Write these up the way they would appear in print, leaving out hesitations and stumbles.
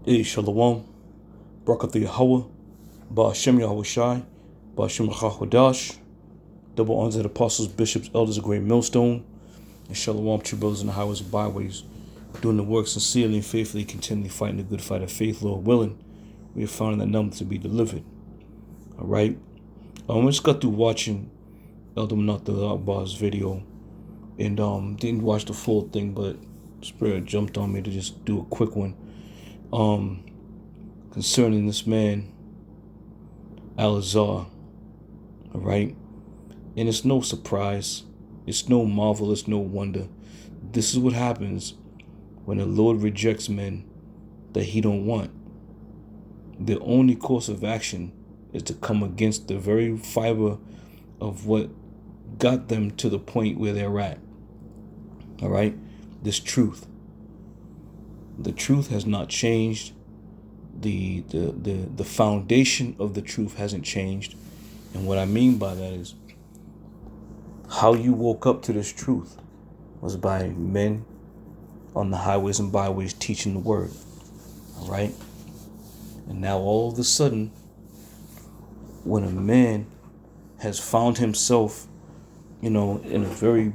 Hey, Shalom, Barak Yahweh, Ba'ashem Yahweh Shai, Ba'ashem Chachwadash, double honors to the apostles, bishops, elders of Great Millstone, and Shalom to brothers in the highways and byways, doing the work sincerely and faithfully, continually fighting the good fight of faith, Lord willing. We have found that number to be delivered. All right. I just got through watching Elder Menachem Akbar's video, and didn't watch the full thing, but Spirit jumped on me to just do a quick one. Concerning this man, Elazar, all right? And it's no surprise, it's no marvel, it's no wonder. This is what happens when the Lord rejects men that he don't want. The only course of action is to come against the very fiber of what got them to the point where they're at. All right? This truth. The truth has not changed. The foundation of the truth hasn't changed. And what I mean by that is how you woke up to this truth was by men on the highways and byways teaching the word. All right? And now all of a sudden, when a man has found himself, in a very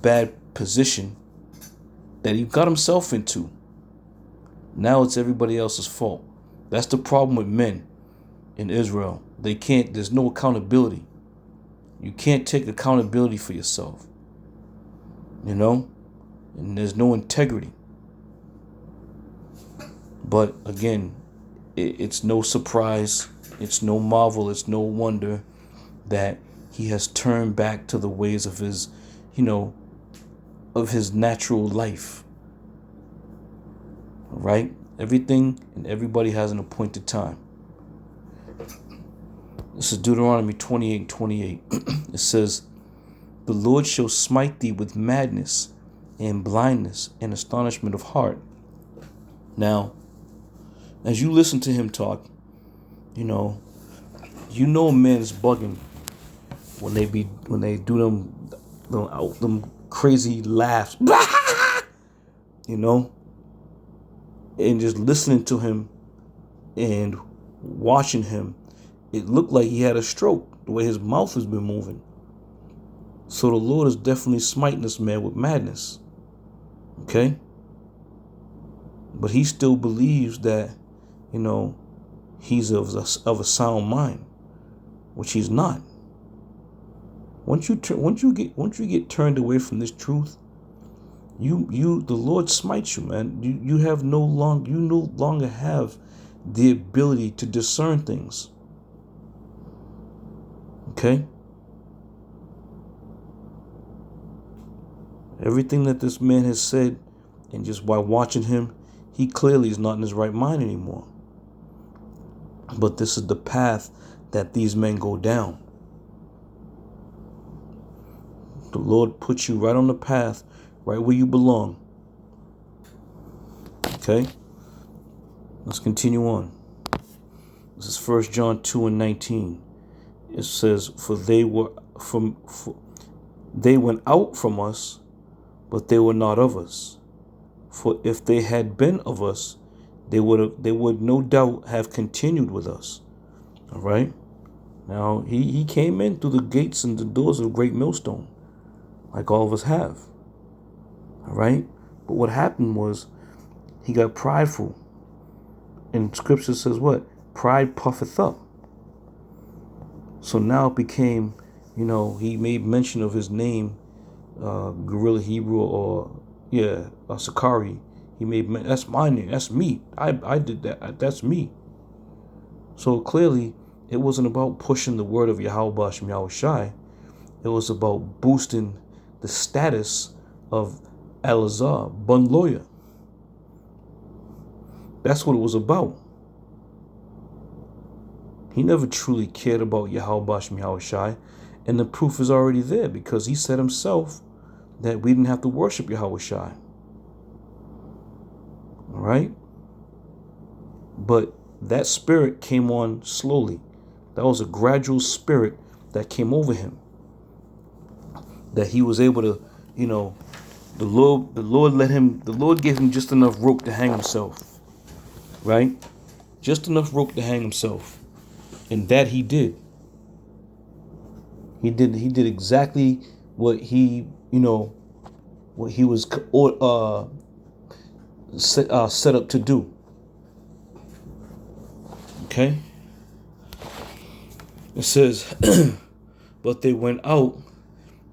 bad position that he got himself into, now it's everybody else's fault. That's the problem with men in Israel. There's no accountability. You can't take accountability for yourself, and there's no integrity. But again, it's no surprise, it's no marvel, it's no wonder that he has turned back to the ways of his, of his natural life. All right? Everything and everybody has an appointed time. This is Deuteronomy 28:28. It says, "The Lord shall smite thee with madness and blindness and astonishment of heart." Now, as you listen to him talk, a man is bugging when they do them crazy laughs, and just listening to him and watching him, it looked like he had a stroke the way his mouth has been moving. So the Lord is definitely smiting this man with madness. Okay? But he still believes that, he's of a sound mind, which he's not. Once you get turned away from this truth, the Lord smites you, man. You no longer have the ability to discern things. Okay? Everything that this man has said, and just by watching him, he clearly is not in his right mind anymore. But this is the path that these men go down. The Lord puts you right on the path, right where you belong. Okay? Let's continue on. This is 1 John 2:19. It says, "For they went out from us, but they were not of us. For if they had been of us, they would no doubt have continued with us." All right? Now, he came in through the gates and the doors of Great Millstone, like all of us have. All right? But what happened was he got prideful. And scripture says what? Pride puffeth up. So now it became, he made mention of his name, Gorilla Hebrew, or Sakari. He made, that's my name, that's me. I did that, that's me. So clearly, it wasn't about pushing the word of Yahweh Ba'ashem Yahweh Shai. It was about boosting the status of Elazar, Bun Lawyer. That's what it was about. He never truly cared about Yahweh Ba'ashem Yahweh Shai, and the proof is already there because he said himself that we didn't have to worship Yahweh Shai. All right? But that spirit came on slowly. That was a gradual spirit that came over him. That he was able to, the Lord gave him just enough rope to hang himself. right? Just enough rope to hang himself. And that he did. He did exactly what he, what he was set up to do. Okay? It says, but they went out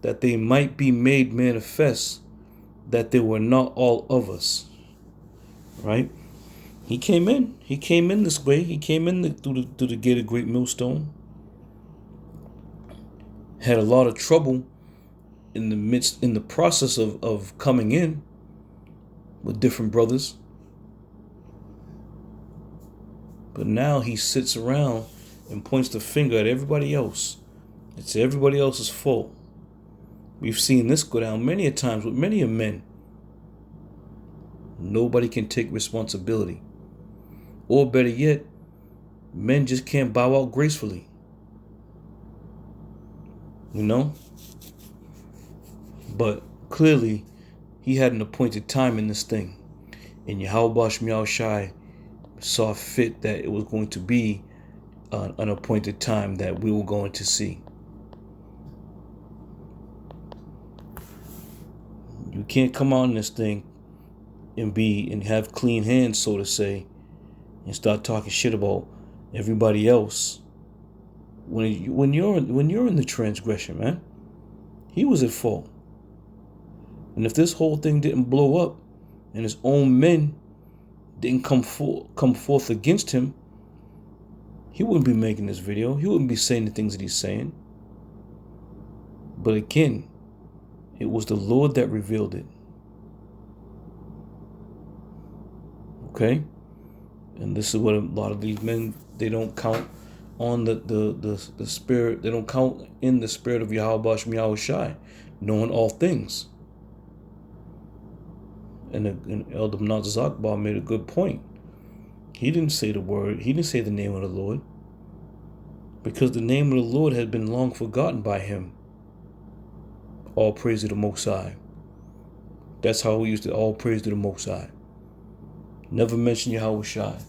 that they might be made manifest that they were not all of us. Right? He came in. He came in this way. He came in through the gate of Great Millstone. Had a lot of trouble in the process of coming in with different brothers. But now he sits around and points the finger at everybody else. It's everybody else's fault. We've seen this go down many a times with many a men. Nobody can take responsibility. Or better yet, men just can't bow out gracefully. But clearly, he had an appointed time in this thing. And Yahweh Shemiah Shai saw fit that it was going to be an appointed time that we were going to see. You can't come out in this thing and have clean hands, so to say, and start talking shit about everybody else. When you're in the transgression, man, he was at fault. And if this whole thing didn't blow up, and his own men didn't come forth against him, he wouldn't be making this video. He wouldn't be saying the things that he's saying. But again, it was the Lord that revealed it. Okay? And this is what a lot of these men, they don't count on the spirit. They don't count in the spirit of Yahweh Shemiah Shai, knowing all things. And Elder Manasseh Zakbar made a good point. He didn't say the word. He didn't say the name of the Lord. Because the name of the Lord had been long forgotten by him. All praise to the Most High. That's how we used to all praise to the Most High. Never mention Yahweh Shai.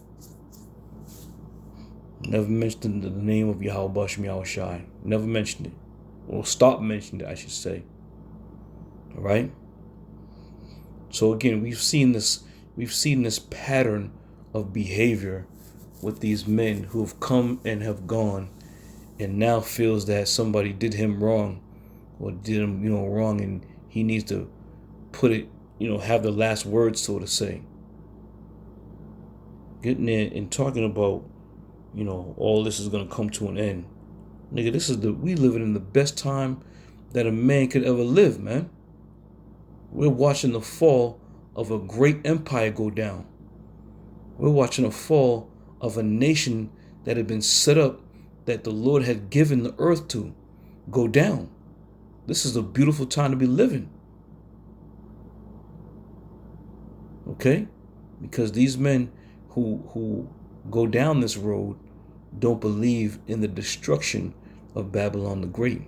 Never mentioned the name of Yahweh Shemiah Shai. Never mentioned it. Or stop mentioning it, I should say. All right? So again, we've seen this pattern of behavior with these men who have come and have gone and now feels that somebody did him wrong or did him, wrong, and he needs to put it, have the last word, so to say. Getting in and talking about, all this is going to come to an end. Nigga, we living in the best time that a man could ever live, man. We're watching the fall of a great empire go down. We're watching a fall of a nation that had been set up, that the Lord had given the earth to, go down. This is a beautiful time to be living. Okay? Because these men who go down this road don't believe in the destruction of Babylon the Great.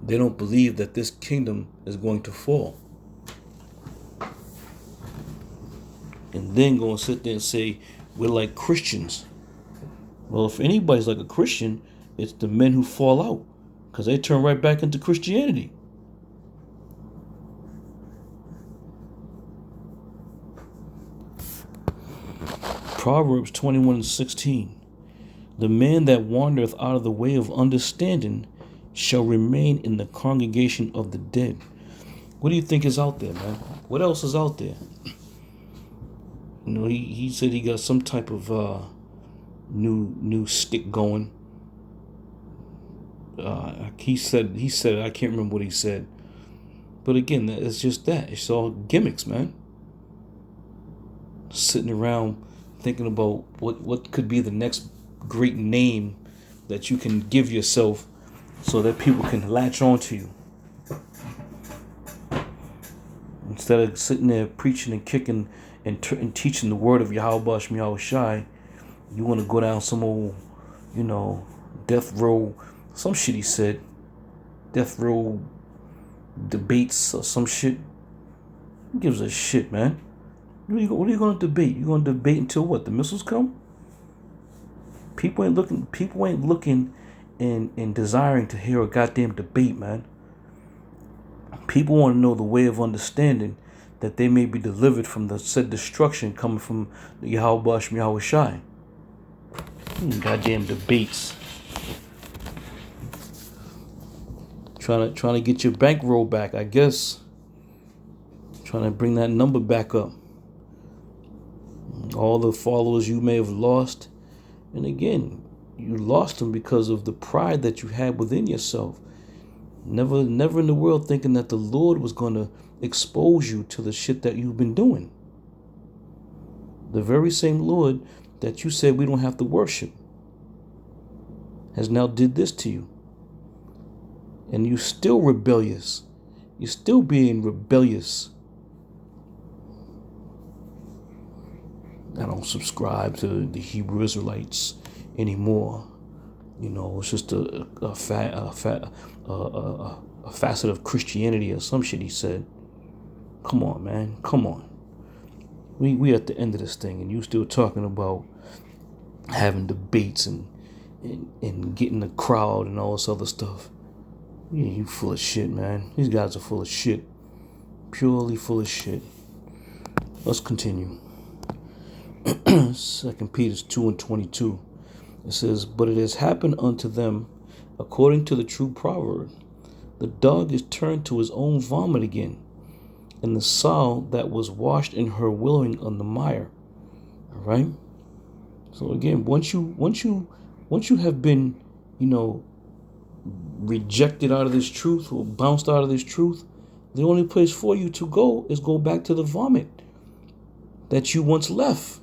They don't believe that this kingdom is going to fall. And then go and sit there and say, we're like Christians. Well, if anybody's like a Christian, it's the men who fall out, because they turn right back into Christianity. Proverbs 21:16. The man that wandereth out of the way of understanding shall remain in the congregation of the dead. What do you think is out there, man? What else is out there? He said he got some type of new stick going. He said I can't remember what he said. But again, it's just that. It's all gimmicks, man. Sitting around thinking about what could be the next great name that you can give yourself so that people can latch on to you. Instead of sitting there preaching and kicking and teaching the word of Yahweh Shemiah Shai, you want to go down some old, death row, some shit he said, death row debates or some shit. Who gives a shit, man? What are you going to debate? You going to debate until what? The missiles come? People ain't looking. People ain't looking and desiring to hear a goddamn debate, man. People want to know the way of understanding that they may be delivered from the said destruction coming from the Yahweh Shem Yahweh Shai. Goddamn debates. Trying to get your bankroll back, I guess. Trying to bring that number back up. All the followers you may have lost. And again, you lost them because of the pride that you had within yourself. Never in the world thinking that the Lord was going to expose you to the shit that you've been doing. The very same Lord that you said we don't have to worship has now did this to you. And you still rebellious. You're still being rebellious. I don't subscribe to the Hebrew Israelites anymore. You know, it's just a facet of Christianity or some shit he said. Come on, man. Come on. We at the end of this thing, and you still talking about having debates and getting the crowd and all this other stuff. Yeah, you full of shit, man. These guys are full of shit. Purely full of shit. Let's continue. 2 Peter 2:22. It says, but it has happened unto them according to the true proverb. The dog is turned to his own vomit again, and the sow that was washed in her wallowing on the mire. All right. So again, once you have been, rejected out of this truth or bounced out of this truth, the only place for you to go is go back to the vomit that you once left.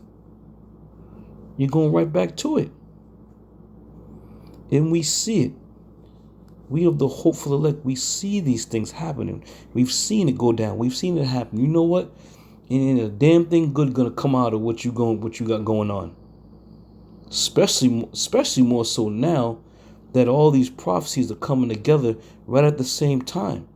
You're going right back to it. And we see it. We of the hopeful elect, we see these things happening. We've seen it go down. We've seen it happen. You know what? And a damn thing good gonna come out of what you got going on. Especially more so now that all these prophecies are coming together right at the same time.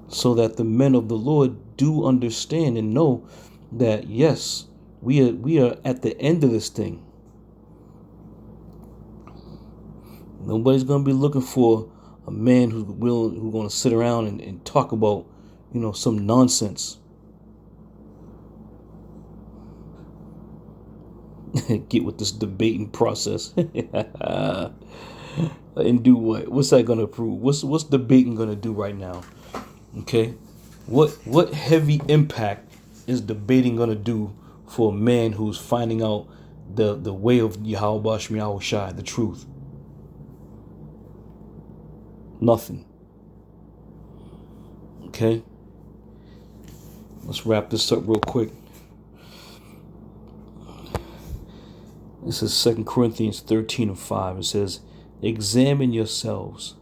So that the men of the Lord do understand and know that yes, we are at the end of this thing. Nobody's gonna be looking for a man who's gonna sit around and talk about, some nonsense. Get with this debating process. And do what? What's that gonna prove? What's debating gonna do right now? Okay? What heavy impact is debating gonna do for a man who's finding out the way of Yahweh Shem Yahweh Shai, the truth? Nothing. Okay? Let's wrap this up real quick. This is 2 Corinthians 13:5. It says, examine yourselves,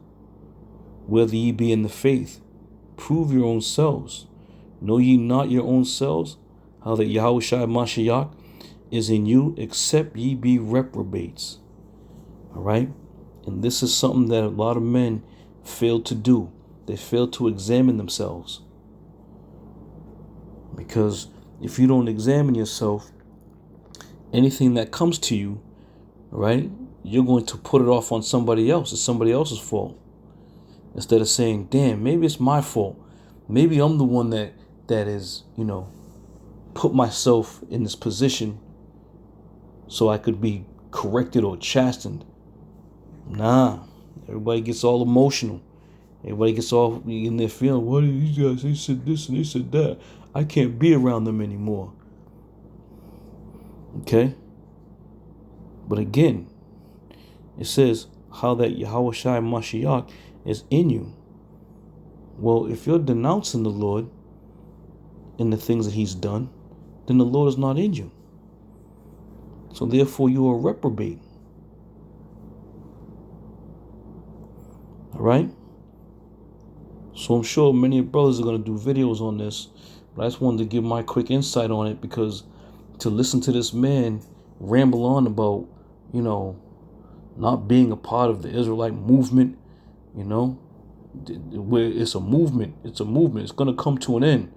whether ye be in the faith. Prove your own selves. Know ye not your own selves, how that Yahweh Shai Mashiach is in you, except ye be reprobates. All right? And this is something that a lot of men fail to do. They fail to examine themselves. Because if you don't examine yourself, anything that comes to you, right, you're going to put it off on somebody else. It's somebody else's fault. Instead of saying, damn, maybe it's my fault. Maybe I'm the one that is, put myself in this position so I could be corrected or chastened. Nah, everybody gets all emotional. Everybody gets all in their feeling. What are these guys? They said this and they said that. I can't be around them anymore. Okay? But again, it says how that Yahweh Shai Mashiach is in you. Well, if you're denouncing the Lord in the things that he's done, then the Lord is not in you. So therefore you are reprobate. All right? So I'm sure many brothers are going to do videos on this, but I just wanted to give my quick insight on it, because to listen to this man ramble on about, not being a part of the Israelite movement, where it's a movement. It's a movement. It's going to come to an end.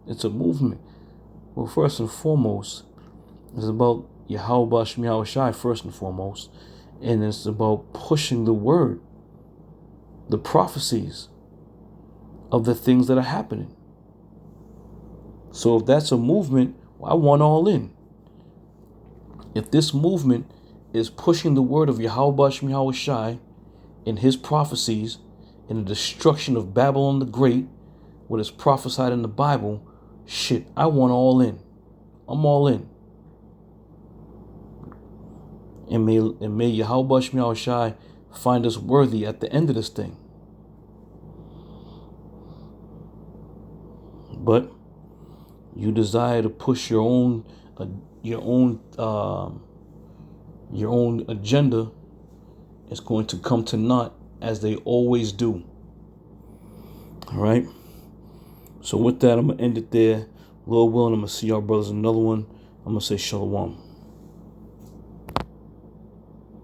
It's a movement. Well, first and foremost, it's about Yahweh Shai Shai first and foremost. And it's about pushing the word, the prophecies of the things that are happening. So if that's a movement, well, I want all in. If this movement is pushing the word of Yahweh Shai in his prophecies in the destruction of Babylon the Great, what is prophesied in the Bible, shit, I want all in. I'm all in. And may Yahweh Shai find us worthy at the end of this thing. But you desire to push your own agenda, is going to come to naught, as they always do. All right. So with that, I'm gonna end it there. Lord willing, I'm gonna see y'all brothers in another one. I'm gonna say shalom.